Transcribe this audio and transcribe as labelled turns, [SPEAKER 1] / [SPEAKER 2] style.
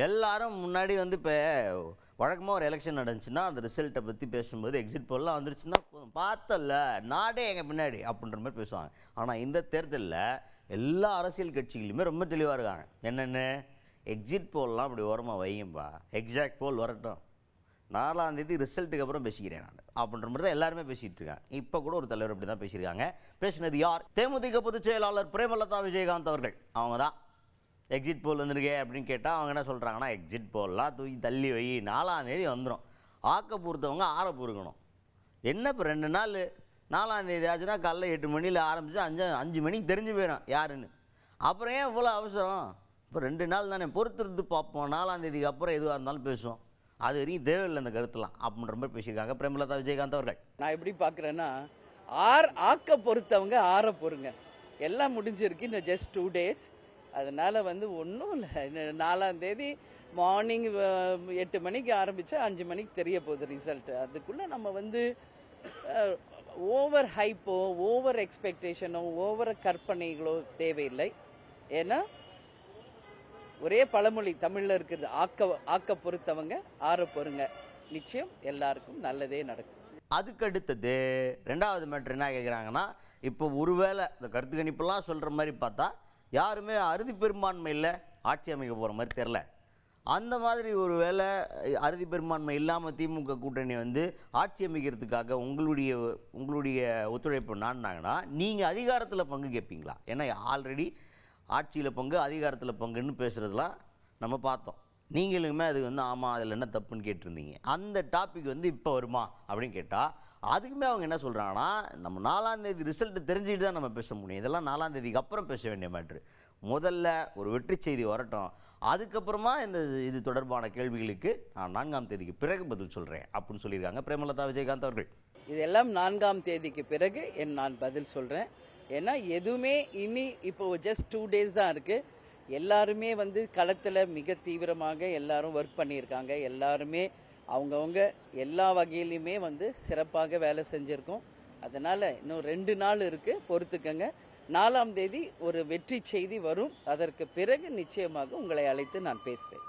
[SPEAKER 1] எல்லாரும் முன்னாடி வந்து இப்போ வழக்கமாக ஒரு எலெக்ஷன் நடந்துச்சுன்னா அந்த ரிசல்ட்டை பற்றி பேசும்போது எக்ஸிட் போல்லாம் வந்துருச்சுன்னா பார்த்தல நாடே எங்கள் பின்னாடி அப்படின்ற மாதிரி பேசுவாங்க. ஆனால் இந்த தேர்தலில் எல்லா அரசியல் கட்சிகளுமே ரொம்ப தெளிவாக இருக்காங்க. என்னென்னு எக்ஸிட் போல்லாம் அப்படி ஓரமாக வையும்பா, எக்ஸாக்ட் போல் வரட்டும், 4ஆம் தேதி ரிசல்ட்டுக்கு அப்புறம் பேசிக்கிறேன் நான் அப்படின்ற மாதிரி தான் எல்லாருமே பேசிகிட்டு இருக்காங்க. இப்போ கூட ஒரு தலைவர் அப்படி தான் பேசியிருக்காங்க. பேசினது யார்? தேமுதிக பொதுச் செயலாளர் பிரேமலதா விஜயகாந்த் அவர்கள். அவங்க தான் எக்ஸிட் போல் வந்துருக்கே அப்படின்னு கேட்டால் அவங்க என்ன சொல்கிறாங்கன்னா, எக்ஸிட் போல்லாம் தூக்கி தள்ளி வை, 4ஆம் தேதி வந்துடும், ஆக்க பொறுத்தவங்க ஆற பொறுக்கணும். என்ன இப்போ 2 நாள், 4ஆம் தேதி ஆச்சுன்னா காலைல 8 மணியில் ஆரம்பித்து 5 மணிக்கு தெரிஞ்சு போயிடும் யாருன்னு. அப்புறம் ஏன் இவ்வளோ அவசரம்? இப்போ 2 நாள் தானே, பொறுத்திருந்து பார்ப்போம், 4ஆம் தேதிக்கு அப்புறம் எதுவாக இருந்தாலும் பேசுவோம், அது வரைக்கும் தேவையில்லை இந்த கருத்துலாம் அப்படின்ற மாதிரி பேசியிருக்காங்க பிரேமலதா விஜயகாந்த் அவர்கள்.
[SPEAKER 2] நான் எப்படி பார்க்குறேன்னா, ஆக்க பொறுத்தவங்க ஆற பொறுங்க. எல்லாம் முடிஞ்சிருக்கு, இன்னும் ஜஸ்ட் 2 days. அதனால் ஒன்றும் இல்லை. 4ஆம் தேதி மார்னிங் 8 மணிக்கு ஆரம்பித்தா 5 மணிக்கு தெரிய போகுது ரிசல்ட்டு. அதுக்குள்ளே நம்ம ஓவர் ஹைப்போ, ஓவர் எக்ஸ்பெக்டேஷனோ, ஓவர் கற்பனைகளோ தேவையில்லை. ஏன்னா ஒரே பழமொழி தமிழில் இருக்கிறது, ஆக்க பொறுத்தவங்க ஆற பொறுங்க. நிச்சயம் எல்லாருக்கும் நல்லதே நடக்கும்.
[SPEAKER 1] அதுக்கு அடுத்தது 2வது மேட்ரு என்ன கேட்குறாங்கன்னா, இப்போ ஒருவேளை இந்த கருத்து கணிப்பெல்லாம் சொல்கிற மாதிரி பார்த்தா யாருமே அறுதி பெரும்பான்மையில் ஆட்சி அமைக்க போகிற மாதிரி தெரில. அந்த மாதிரி ஒரு வேளை அறுதி பெரும்பான்மை இல்லாமல் திமுக கூட்டணி ஆட்சி அமைக்கிறதுக்காக உங்களுடைய ஒத்துழைப்பு நாடினாங்கன்னா நீங்கள் அதிகாரத்தில் பங்கு கேட்பீங்களா? ஏன்னா ஆல்ரெடி ஆட்சியில் பங்கு அதிகாரத்தில் பங்குன்னு பேசுகிறதுலாம் நம்ம பார்த்தோம். நீங்களுமே அது ஆமாம் அதில் என்ன தப்புன்னு கேட்டிருந்தீங்க. அந்த டாபிக் இப்போ வருமா அப்படின்னு கேட்டால் அதுக்குமே அவங்க என்ன சொல்கிறாங்கன்னா, நம்ம 4ஆம் தேதி ரிசல்ட்டு தெரிஞ்சுக்கிட்டு தான் நம்ம பேச முடியும், இதெல்லாம் 4ஆம் தேதிக்கு அப்புறம் பேச வேண்டிய மேட்ரு. முதல்ல ஒரு வெற்றி செய்தி வரட்டும், அதுக்கப்புறமா இது தொடர்பான கேள்விகளுக்கு நான் 4ஆம் தேதிக்கு பிறகு பதில் சொல்கிறேன் அப்படின்னு சொல்லியிருக்காங்க பிரேமலதா விஜயகாந்த் அவர்கள்.
[SPEAKER 2] இதெல்லாம் 4ஆம் தேதிக்கு பிறகு நான் பதில் சொல்கிறேன். ஏன்னா எதுவுமே இப்போ ஜஸ்ட் 2 days தான் இருக்குது. எல்லாருமே களத்தில் மிக தீவிரமாக எல்லாரும் ஒர்க் பண்ணியிருக்காங்க. எல்லாருமே அவங்கவுங்க எல்லா வகையிலையுமே சிறப்பாக வேலை செஞ்சுருக்கோம். அதனால் இன்னும் 2 நாள் இருக்குது, பொறுத்துக்கங்க. 4ஆம் தேதி ஒரு வெற்றி செய்தி வரும். அதற்கு பிறகு நிச்சயமாக உங்களை அழைத்து நான் பேசுவேன்.